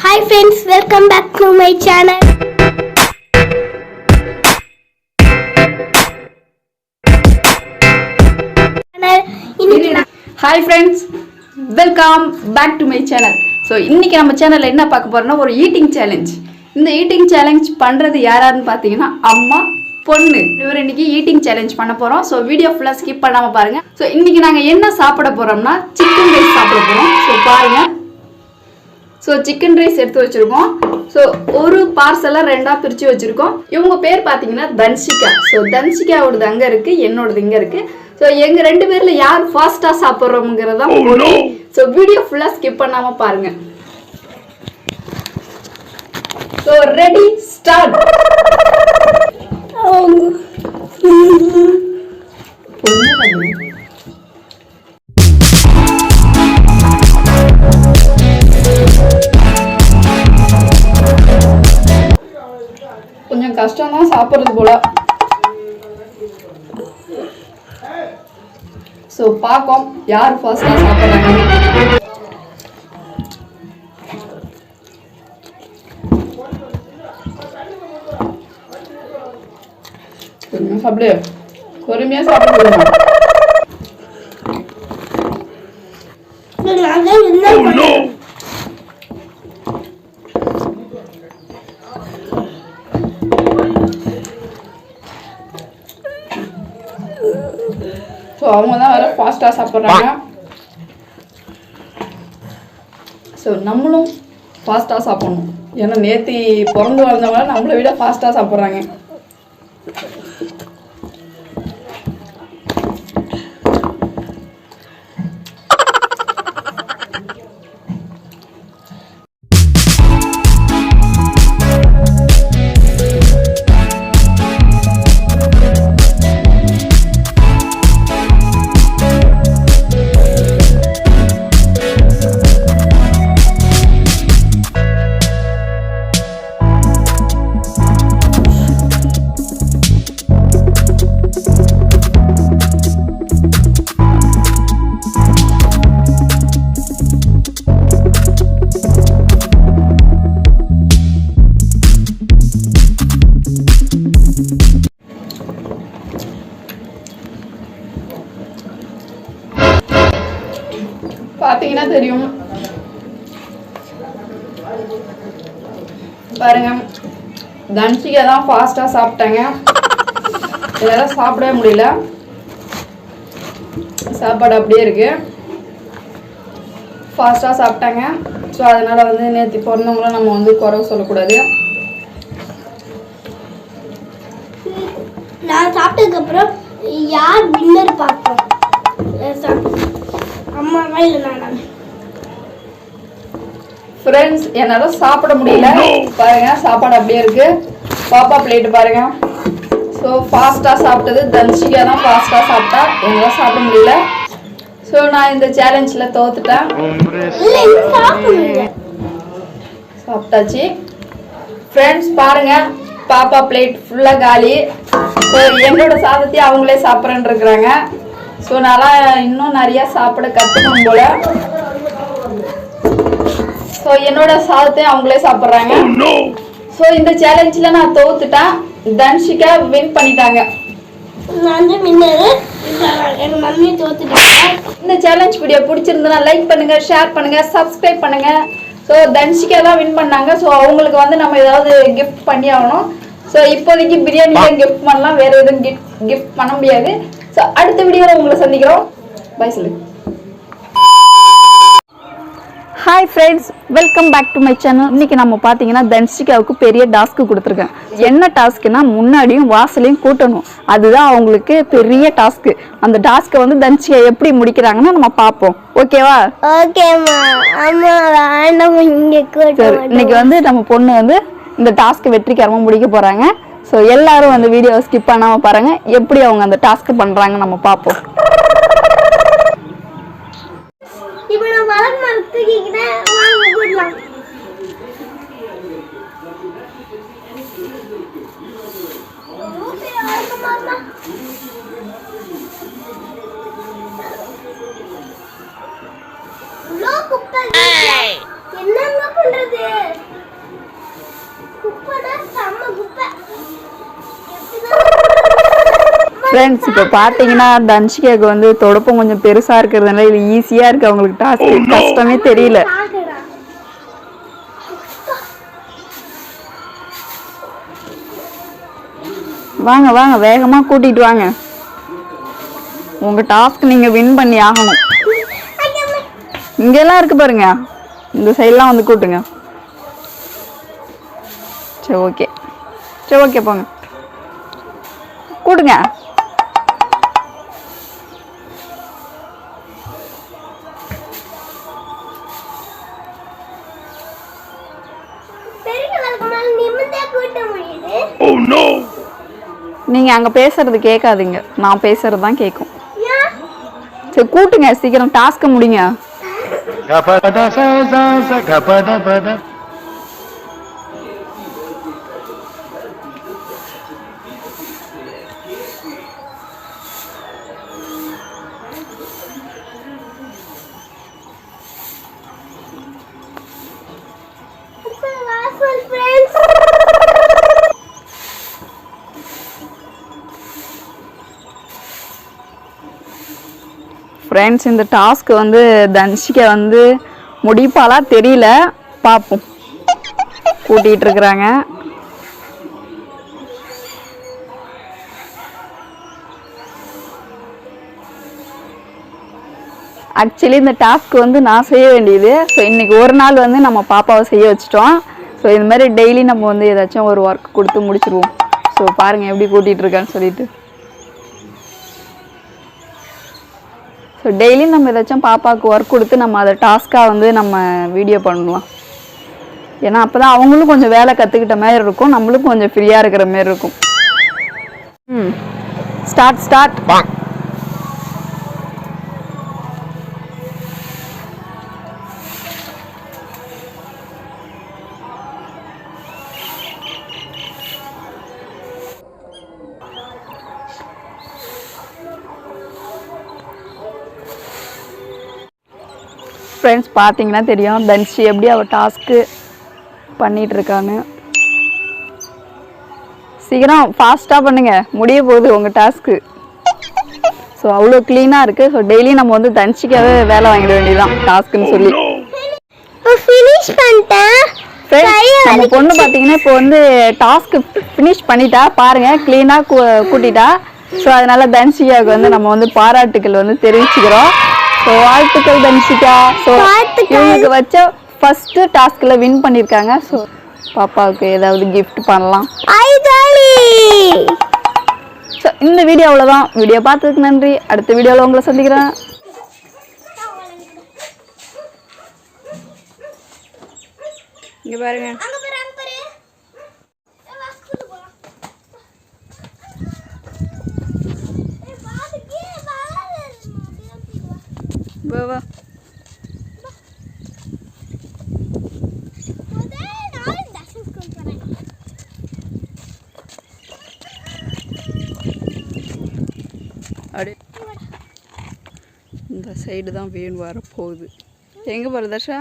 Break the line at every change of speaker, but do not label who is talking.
Hi friends, welcome back to my channel.
Hi friends, welcome back to my channel. So இன்னைக்கு நம்ம சேனல்ல என்ன பார்க்க போறோம்னா ஒரு ஈட்டிங் சேலஞ்ச். இந்த ஈட்டிங் சேலஞ்ச் பண்றது யாரான்னு பாத்தீங்கன்னா அம்மா பொண்ணு. இவர் இன்னைக்கு ஈட்டிங் சேலஞ்ச் பண்ண போறோம். ஸோ வீடியோ ஃபுல்லா ஸ்கிப் பண்ணாம பாருங்க. ஸோ இன்னைக்கு நாங்க என்ன சாப்பிட போறோம்னா சிக்கன் ரைஸ் சாப்பிட போறோம். ஸோ பாருங்க. ஸோ சிக்கன் ரைஸ் எடுத்து வச்சிருக்கோம். ஸோ ஒரு பார்சலை ரெண்டா பிரிச்சு வச்சிருக்கோம். இவங்க பேர் பார்த்தீங்கன்னா தன்ஷிகா. ஸோ தன்ஷிகாவோடது அங்கே இருக்கு, என்னோடது இங்கே இருக்கு. ஸோ எங்க ரெண்டு பேர்ல யார் ஃபாஸ்டா சாப்பிட்றோம்ங்கிறதா போட்டி. ஸோ வீடியோ ஃபுல்லா ஸ்கிப் பண்ணாம பாருங்க. So ready start. கொஞ்சம் கஷ்டம் தான் சாப்பிட்றது போல. ஸோ பார்ப்போம் யார் ஃபர்ஸ்டா சாப்பிட்றாங்க. கொஞ்சம் சாப்பிடு, பொறுமையா சாப்பிடுவோம். ஸோ அவங்க தான் வேற ஃபாஸ்ட்டாக சாப்பிட்றாங்க. ஸோ நம்மளும் ஃபாஸ்ட்டாக சாப்பிட்ணும். ஏன்னா நேற்று பிறந்து வளர்ந்தவங்க நம்மளை விட ஃபாஸ்ட்டாக சாப்பிட்றாங்க. பார்த்தீங்கன்னா தெரியும் பாருங்க, தன்ஷிகா தான் ஃபாஸ்ட்டாக சாப்பிட்டாங்க. இதெல்லாம் சாப்பிடவே முடியல, சாப்பாடு அப்படியே இருக்கு. ஃபாஸ்ட்டாக சாப்பிட்டாங்க. ஸோ அதனால் வந்து நேற்று பிறந்தவங்களும் நம்ம வந்து குறைவு சொல்லக்கூடாது.
நான் சாப்பிட்டதுக்கப்புறம் யார் வின்னர் பார்ப்போம். அம்மாவா இல்லை நானா?
ஃப்ரெண்ட்ஸ், என்னால் சாப்பிட முடியல. பாருங்க, சாப்பாடு அப்படியே இருக்கு. பாப்பா பிளேட்டு பாருங்க. ஸோ ஃபாஸ்ட்டாக சாப்பிட்டது தன்ஷிகா தான் ஃபாஸ்ட்டாக சாப்பிட்டா. என்னால் சாப்பிட முடியல. ஸோ நான் இந்த சேலஞ்சில் தோத்துட்டேன். சாப்பிட்டாச்சு. ஃப்ரெண்ட்ஸ் பாருங்க, பாப்பா பிளேட் ஃபுல்லாக காலி. ஸோ என்னோட சாதத்தையும் அவங்களே சாப்பிட்றேன்னு இருக்கிறாங்க. ஸோ நல்லா இன்னும் நிறையா சாப்பிட கற்றுக்கணும் போல. ஸோ என்னோட சாதத்தையும் அவங்களே சாப்பிட்றாங்க. ஸோ இந்த சேலஞ்சில் நான் தோத்துட்டேன். தன்ஷிகா வின் பண்ணிட்டாங்க. இந்த சேலஞ்ச் வீடியோ பிடிச்சிருந்தா லைக் பண்ணுங்க, ஷேர் பண்ணுங்க, சப்ஸ்கிரைப் பண்ணுங்க. ஸோ தன்ஷிகா தான் வின் பண்ணாங்க. ஸோ அவங்களுக்கு வந்து நம்ம ஏதாவது கிஃப்ட் பண்ணி ஆகணும். ஸோ இப்போதைக்கு பிரியாணி தான் கிஃப்ட் பண்ணலாம், வேற எதுவும் கிஃப்ட் பண்ண முடியாது. ஸோ அடுத்த வீடியோவில் உங்களை சந்திக்கிறோம். பை சொல்லு. Hi friends, welcome back to my channel. இன்னைக்கு நம்ம பார்த்தீங்கன்னா தன்ஷிகாவுக்கு பெரிய டாஸ்க்கு கொடுத்துருக்கேன். என்ன டாஸ்க்குன்னா முன்னாடியும் வாசலையும் கூட்டணும். அதுதான் அவங்களுக்கு பெரிய டாஸ்க்கு. அந்த டாஸ்க்கை வந்து தன்ஷிகா எப்படி முடிக்கிறாங்கன்னு நம்ம பார்ப்போம். ஓகேவா?
ஓகேம்மா. அம்மா வேண்டாம், இங்கே கூட்ட.
இன்னைக்கு வந்து நம்ம பொண்ணு வந்து இந்த டாஸ்க்கு வெற்றிகரமாக முடிக்க போகிறாங்க. ஸோ எல்லாரும் அந்த வீடியோவை ஸ்கிப் பண்ணாமல் பாருங்க, எப்படி அவங்க அந்த டாஸ்க்கு பண்ணுறாங்க நம்ம பார்ப்போம்.
இப்போ நான் வளர்ந்து மறுத்துக்கிட்டேன். வாங்க போடலாம். என்னங்க பண்றது?
ஃப்ரெண்ட்ஸ் இப்போ பார்த்தீங்கன்னா தன்ஷிகாவுக்கு வந்து தொடப்பம் கொஞ்சம் பெருசாக இருக்கிறதுனால இது ஈஸியாக இருக்குது அவங்களுக்கு டாஸ்க் கஷ்டமே தெரியல. வாங்க வாங்க வேகமாக கூட்டிகிட்டு வாங்க. உங்கள் டாஸ்க் நீங்கள் வின் பண்ணி ஆகணும். இங்கெல்லாம் இருக்குது பாருங்க, இந்த சைட்லாம் வந்து கூட்டுங்க. சரி ஓகே, சரி ஓகே போங்க கூட்டுங்க. நீங்க அங்க பேசுறது கேட்காதீங்க, நான் பேசுறது தான் கேட்கும். சரி கூட்டுங்க சீக்கிரம், டாஸ்க் முடிங்க. ஃப்ரெண்ட்ஸ் இந்த டாஸ்க் வந்து தன்ஷிகா வந்து முடிப்பாளா தெரியல, பார்ப்போம். கூட்டிகிட்டு இருக்கிறாங்க. ஆக்சுவலி இந்த டாஸ்க் வந்து நான் செய்ய வேண்டியது. ஸோ இன்றைக்கி ஒரு நாள் வந்து நம்ம பாப்பாவை செய்ய வச்சிட்டோம். ஸோ இது மாதிரி டெய்லி நம்ம வந்து ஏதாச்சும் ஒரு ஒர்க் கொடுத்து முடிச்சிருவோம். ஸோ பாருங்கள் எப்படி கூட்டிகிட்டு இருக்கான்னு சொல்லிட்டு. ஸோ டெய்லி நம்ம ஏதாச்சும் பாப்பாவுக்கு ஒர்க் கொடுத்து நம்ம அதை டாஸ்க்காக வந்து நம்ம வீடியோ பண்ணலாம். ஏன்னா அப்போ தான் அவங்களும் கொஞ்சம் வேலை கற்றுக்கிட்ட மாதிரி இருக்கும், நம்மளும் கொஞ்சம் ஃப்ரீயாக இருக்கிற மாதிரி இருக்கும். Start start. ஃப்ரெண்ட்ஸ் பார்த்தீங்கன்னா தெரியும் தன்ஷி எப்படி அவள் டாஸ்க்கு பண்ணிகிட்ருக்கான்னு. சீக்கிரம் ஃபாஸ்ட்டாக பண்ணுங்கள், முடிய போகுது உங்கள் டாஸ்க்கு. ஸோ அவ்வளோ க்ளீனாக இருக்குது. ஸோ டெய்லி நம்ம வந்து தன்ஷிக்காவே வேலை வாங்கிட வேண்டியதுதான் டாஸ்க்குன்னு சொல்லி. நம்ம பொண்ணு பார்த்தீங்கன்னா இப்போ வந்து டாஸ்க்கு ஃபினிஷ் பண்ணிட்டா பாருங்கள், க்ளீனாக கூட்டிட்டா. ஸோ அதனால் தன்ஷிகாவுக்கு வந்து நம்ம வந்து பாராட்டுக்கள் வந்து தெரிவிச்சுக்கிறோம். ஸோ வாழ்த்துக்கள் தன்ஷிகா. ஸோ இவங்களுக்கு வச்ச ஃபஸ்ட்டு டாஸ்கில் வின் பண்ணியிருக்காங்க. ஸோ பாப்பாவுக்கு ஏதாவது கிஃப்ட் பண்ணலாம். ஸோ இந்த வீடியோ அவ்வளோதான். வீடியோ பார்த்ததுக்கு நன்றி. அடுத்த வீடியோவில் உங்களை சந்திக்கிறேன். இங்கே பாருங்க. வா அப்படியே இந்த சைடு தான் வேன் வரப்போகுது. எங்கே போகிற தர்ஷா?